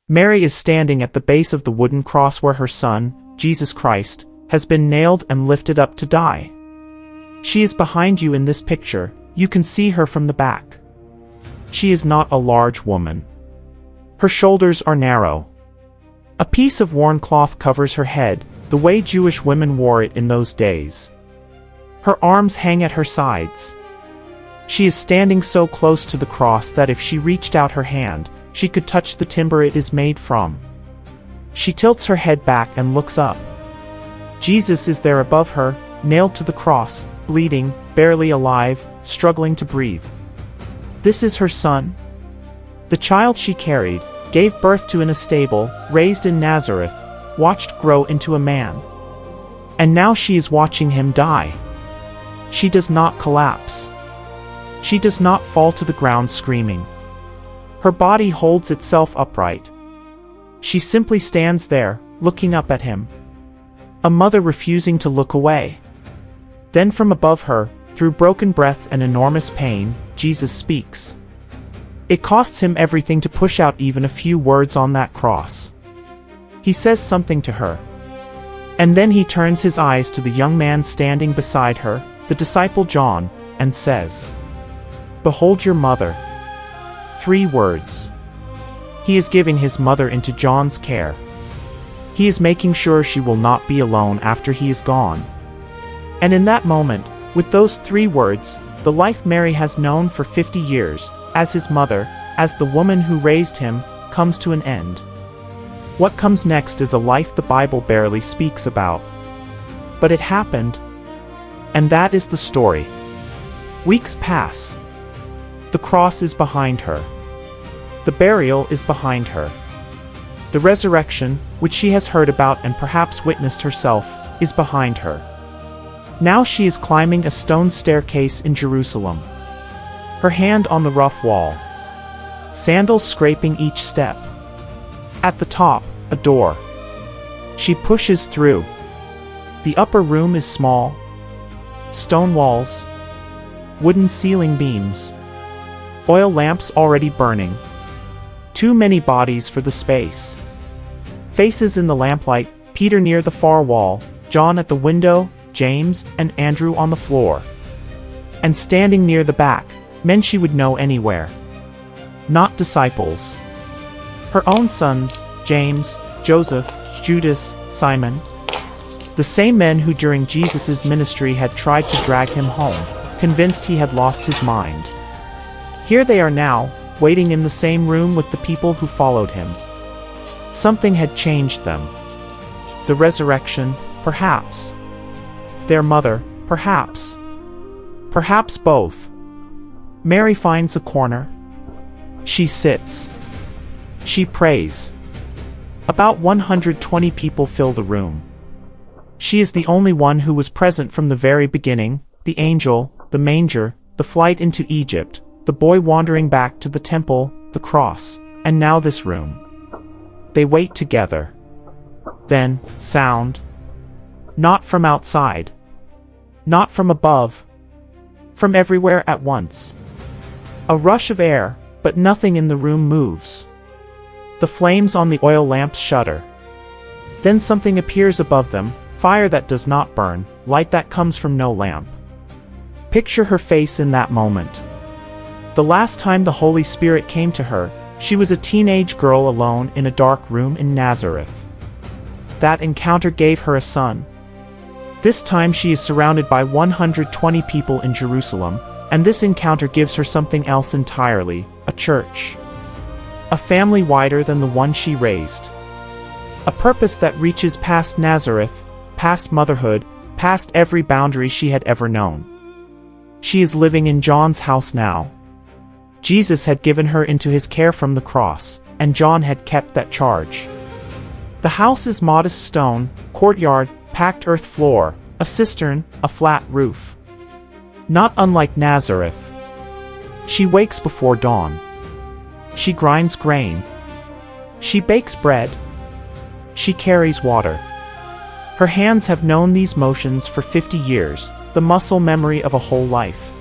Mary is standing at the base of the wooden cross where her son, Jesus Christ, has been nailed and lifted up to die. She is behind you in this picture. You can see her from the back. She is not a large woman. Her shoulders are narrow. A piece of worn cloth covers her head, the way Jewish women wore it in those days. Her arms hang at her sides. She is standing so close to the cross that if she reached out her hand, she could touch the timber it is made from. She tilts her head back and looks up. Jesus is there above her, nailed to the cross, bleeding, barely alive, struggling to breathe. This is her son. The child she carried, gave birth to in a stable, raised in Nazareth, watched grow into a man. And now she is watching him die. She does not collapse. She does not fall to the ground screaming. Her body holds itself upright. She simply stands there, looking up at him. A mother refusing to look away. Then from above her, through broken breath and enormous pain, Jesus speaks. It costs him everything to push out even a few words on that cross. He says something to her. And then he turns his eyes to the young man standing beside her, the disciple John, and says, "Behold your mother." 3 words. He is giving his mother into John's care. He is making sure she will not be alone after he is gone. And in that moment, with those 3 words, the life Mary has known for 50 years, as his mother, as the woman who raised him, comes to an end. What comes next is a life the Bible barely speaks about. But it happened. And that is the story. Weeks pass. The cross is behind her. The burial is behind her. The resurrection, which she has heard about and perhaps witnessed herself, is behind her. Now she is climbing a stone staircase in Jerusalem. Her hand on the rough wall. Sandals scraping each step. At the top, a door. She pushes through. The upper room is small. Stone walls. Wooden ceiling beams. Oil lamps already burning. Too many bodies for the space. Faces in the lamplight, Peter near the far wall, John at the window, James and Andrew on the floor. And standing near the back, men she would know anywhere. Not disciples. Her own sons, James, Joseph, Judas, Simon. The same men who during Jesus' ministry had tried to drag him home, convinced he had lost his mind. Here they are now, waiting in the same room with the people who followed him. Something had changed them. The resurrection, perhaps. Their mother, perhaps. Perhaps both. Mary finds a corner. She sits. She prays. About 120 people fill the room. She is the only one who was present from the very beginning, the angel, the manger, the flight into Egypt, the boy wandering back to the temple, the cross, and now this room. They wait together. Then, sound. Not from outside. Not from above. From everywhere at once. A rush of air, but nothing in the room moves. The flames on the oil lamps shudder. Then something appears above them, fire that does not burn, light that comes from no lamp. Picture her face in that moment. The last time the Holy Spirit came to her, she was a teenage girl alone in a dark room in Nazareth. That encounter gave her a son. This time she is surrounded by 120 people in Jerusalem, and this encounter gives her something else entirely, a church. A family wider than the one she raised. A purpose that reaches past Nazareth, past motherhood, past every boundary she had ever known. She is living in John's house now. Jesus had given her into his care from the cross, and John had kept that charge. The house is modest stone, courtyard, packed earth floor, a cistern, a flat roof. Not unlike Nazareth. She wakes before dawn. She grinds grain. She bakes bread. She carries water. Her hands have known these motions for 50 years, the muscle memory of a whole life.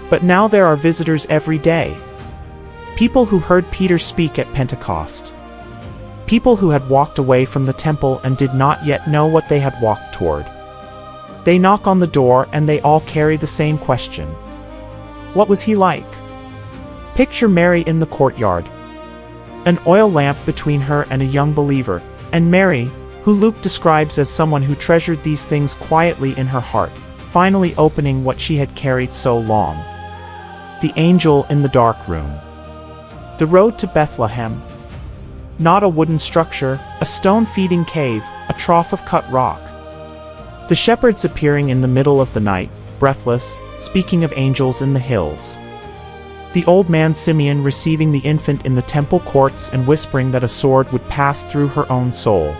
But now there are visitors every day. People who heard Peter speak at Pentecost. People who had walked away from the temple and did not yet know what they had walked toward. They knock on the door and they all carry the same question. What was he like? Picture Mary in the courtyard. An oil lamp between her and a young believer, and Mary, who Luke describes as someone who treasured these things quietly in her heart, finally opening what she had carried so long. The angel in the dark room. The road to Bethlehem. Not a wooden structure, a stone-feeding cave, a trough of cut rock. The shepherds appearing in the middle of the night, breathless, speaking of angels in the hills. The old man Simeon receiving the infant in the temple courts and whispering that a sword would pass through her own soul.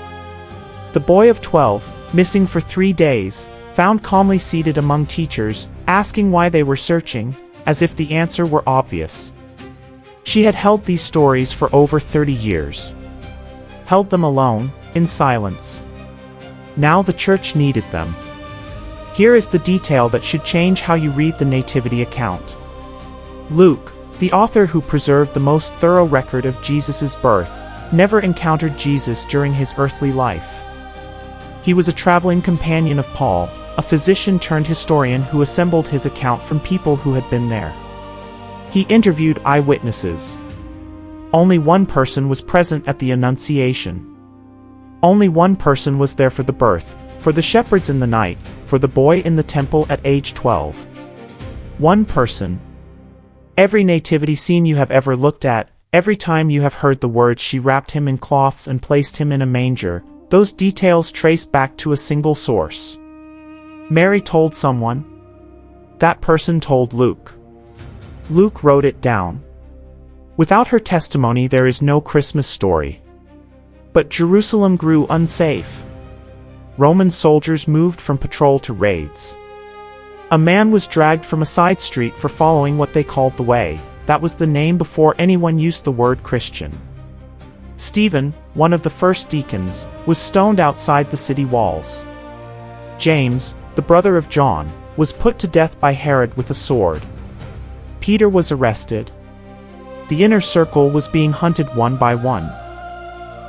The boy of 12, missing for 3 days, found calmly seated among teachers, asking why they were searching, as if the answer were obvious. She had held these stories for over 30 years. Held them alone, in silence. Now the church needed them. Here is the detail that should change how you read the Nativity account. Luke, the author who preserved the most thorough record of Jesus' birth, never encountered Jesus during his earthly life. He was a traveling companion of Paul, a physician-turned-historian who assembled his account from people who had been there. He interviewed eyewitnesses. Only one person was present at the Annunciation. Only one person was there for the birth, for the shepherds in the night, for the boy in the temple at age 12. One person. Every nativity scene you have ever looked at, every time you have heard the words "she wrapped him in cloths and placed him in a manger," those details trace back to a single source. Mary told someone. That person told Luke. Luke wrote it down. Without her testimony there is no Christmas story. But Jerusalem grew unsafe. Roman soldiers moved from patrol to raids. A man was dragged from a side street for following what they called the Way. That was the name before anyone used the word Christian. Stephen, one of the first deacons, was stoned outside the city walls. James, the brother of John, was put to death by Herod with a sword. Peter was arrested. The inner circle was being hunted one by one.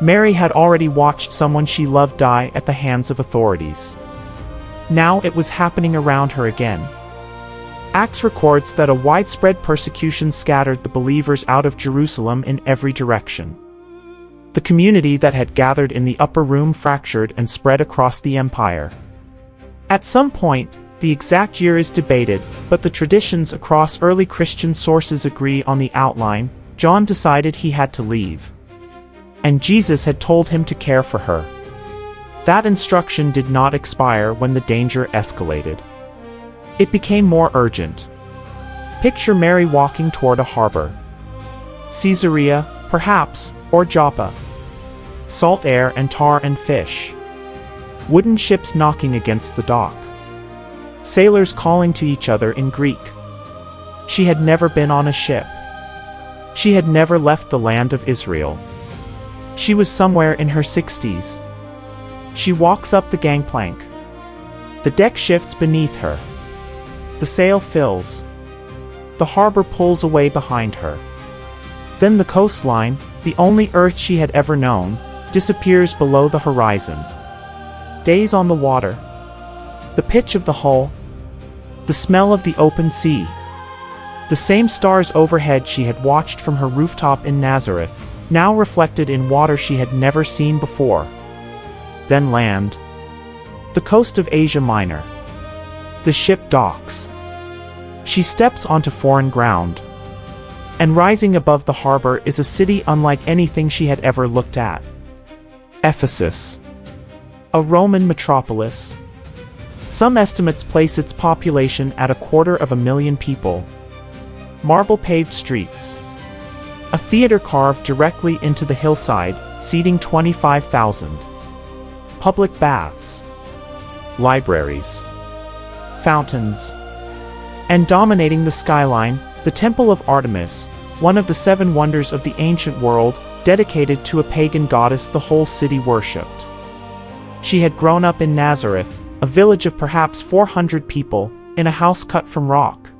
Mary had already watched someone she loved die at the hands of authorities. Now it was happening around her again. Acts records that a widespread persecution scattered the believers out of Jerusalem in every direction. The community that had gathered in the upper room fractured and spread across the empire. At some point, the exact year is debated, but the traditions across early Christian sources agree on the outline. John decided he had to leave. And Jesus had told him to care for her. That instruction did not expire when the danger escalated. It became more urgent. Picture Mary walking toward a harbor. Caesarea, perhaps, or Joppa. Salt air and tar and fish. Wooden ships knocking against the dock. Sailors calling to each other in Greek. She had never been on a ship. She had never left the land of Israel. She was somewhere in her 60s. She walks up the gangplank. The deck shifts beneath her. The sail fills. The harbor pulls away behind her. Then the coastline, the only earth she had ever known, disappears below the horizon. Days on the water. The pitch of the hull. The smell of the open sea. The same stars overhead she had watched from her rooftop in Nazareth, now reflected in water she had never seen before. Then land. The coast of Asia Minor. The ship docks. She steps onto foreign ground. And rising above the harbor is a city unlike anything she had ever looked at. Ephesus. A Roman metropolis. Some estimates place its population at 250,000 people. Marble-paved streets. A theater carved directly into the hillside, seating 25,000. Public baths. Libraries. Fountains. And dominating the skyline, the Temple of Artemis, one of the 7 wonders of the ancient world, dedicated to a pagan goddess the whole city worshipped. She had grown up in Nazareth, a village of perhaps 400 people, in a house cut from rock.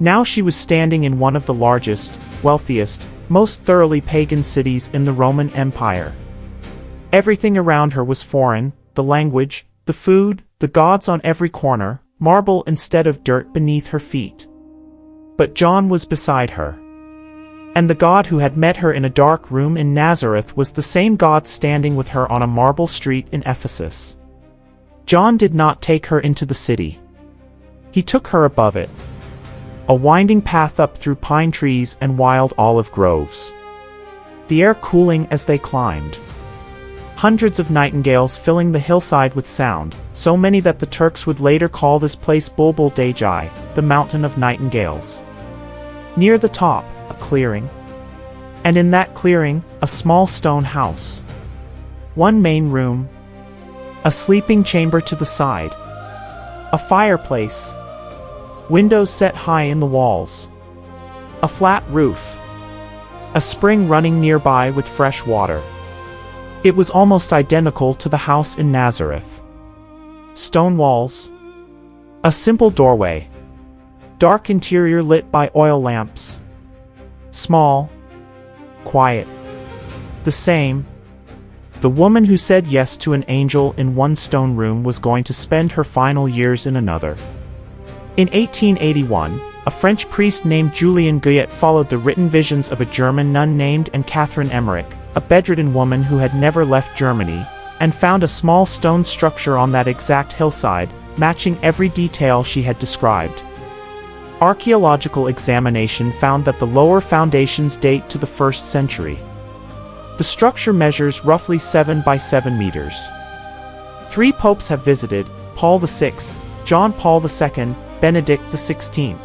Now she was standing in one of the largest, wealthiest, most thoroughly pagan cities in the Roman Empire. Everything around her was foreign, the language, the food, the gods on every corner, marble instead of dirt beneath her feet. But John was beside her. And the God who had met her in a dark room in Nazareth was the same God standing with her on a marble street in Ephesus. John did not take her into the city. He took her above it. A winding path up through pine trees and wild olive groves. The air cooling as they climbed. Hundreds of nightingales filling the hillside with sound, so many that the Turks would later call this place Bulbul Dejai, the mountain of nightingales. Near the top, a clearing. And in that clearing, a small stone house. One main room. A sleeping chamber to the side. A fireplace. Windows set high in the walls. A flat roof. A spring running nearby with fresh water. It was almost identical to the house in Nazareth. Stone walls. A simple doorway. Dark interior lit by oil lamps. Small. Quiet. The same. The woman who said yes to an angel in one stone room was going to spend her final years in another. In 1881, a French priest named Julien Guyot followed the written visions of a German nun named Catherine Emmerich, a bedridden woman who had never left Germany, and found a small stone structure on that exact hillside, matching every detail she had described. Archaeological examination found that the lower foundations date to the 1st century. The structure measures roughly 7 by 7 meters. 3 popes have visited: Paul VI, John Paul II, Benedict XVI.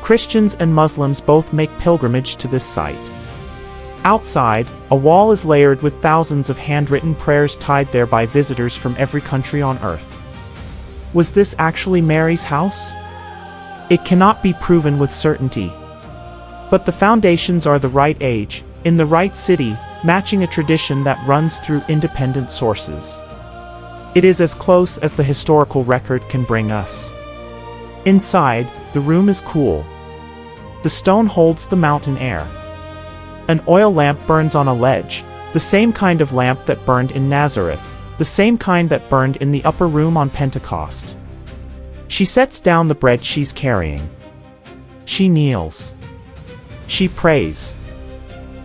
Christians and Muslims both make pilgrimage to this site. Outside, a wall is layered with thousands of handwritten prayers tied there by visitors from every country on earth. Was this actually Mary's house? It cannot be proven with certainty. But the foundations are the right age, in the right city, matching a tradition that runs through independent sources. It is as close as the historical record can bring us. Inside, the room is cool. The stone holds the mountain air. An oil lamp burns on a ledge, the same kind of lamp that burned in Nazareth, the same kind that burned in the upper room on Pentecost. She sets down the bread she's carrying. She kneels. She prays.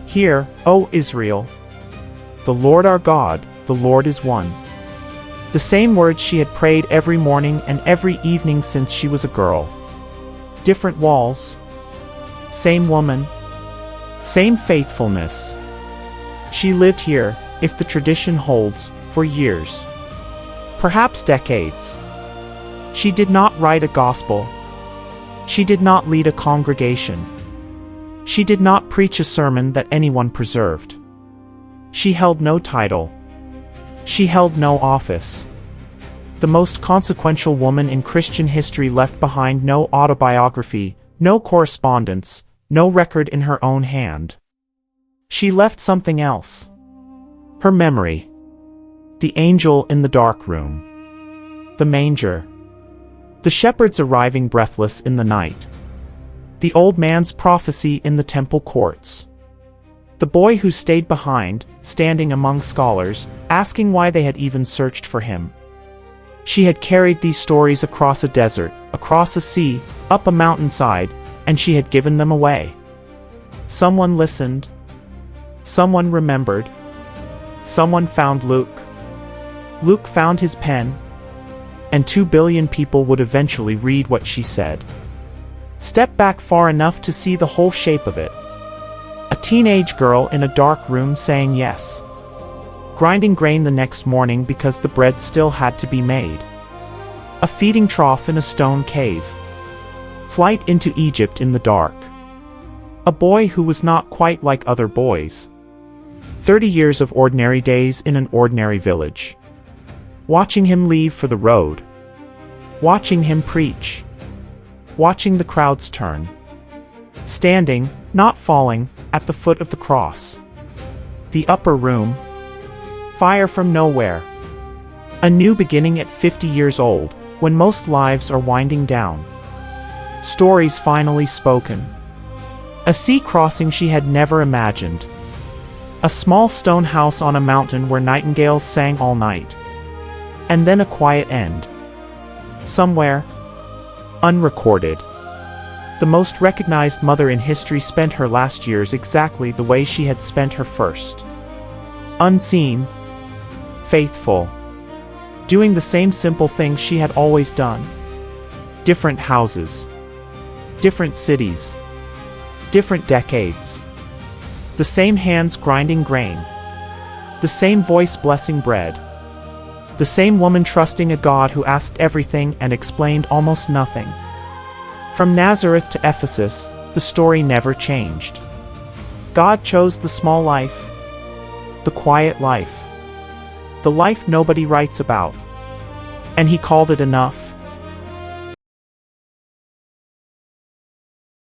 Hear, O Israel! The Lord our God, the Lord is one. The same words she had prayed every morning and every evening since she was a girl. Different walls. Same woman. Same faithfulness. She lived here, if the tradition holds, for years. Perhaps decades. She did not write a gospel. She did not lead a congregation. She did not preach a sermon that anyone preserved. She held no title. She held no office. The most consequential woman in Christian history left behind no autobiography, no correspondence, no record in her own hand. She left something else. Her memory. The angel in the dark room. The manger. The shepherds arriving breathless in the night. The old man's prophecy in the temple courts. The boy who stayed behind, standing among scholars, asking why they had even searched for him. She had carried these stories across a desert, across a sea, up a mountainside, and she had given them away. Someone listened. Someone remembered. Someone found Luke. Luke found his pen. And 2 billion people would eventually read what she said. Step back far enough to see the whole shape of it. A teenage girl in a dark room saying yes. Grinding grain the next morning because the bread still had to be made. A feeding trough in a stone cave. Flight into Egypt in the dark. A boy who was not quite like other boys. 30 years of ordinary days in an ordinary village. Watching him leave for the road. Watching him preach. Watching the crowds turn. Standing, not falling, at the foot of the cross. The upper room. Fire from nowhere. A new beginning at 50 years old, when most lives are winding down. Stories finally spoken. A sea crossing she had never imagined. A small stone house on a mountain where nightingales sang all night. And then a quiet end. Somewhere. Unrecorded. The most recognized mother in history spent her last years exactly the way she had spent her first. Unseen. Faithful. Doing the same simple things she had always done. Different houses. Different cities. Different decades. The same hands grinding grain. The same voice blessing bread. The same woman trusting a God who asked everything and explained almost nothing. From Nazareth to Ephesus, the story never changed. God chose the small life. The quiet life. The life nobody writes about. And he called it enough.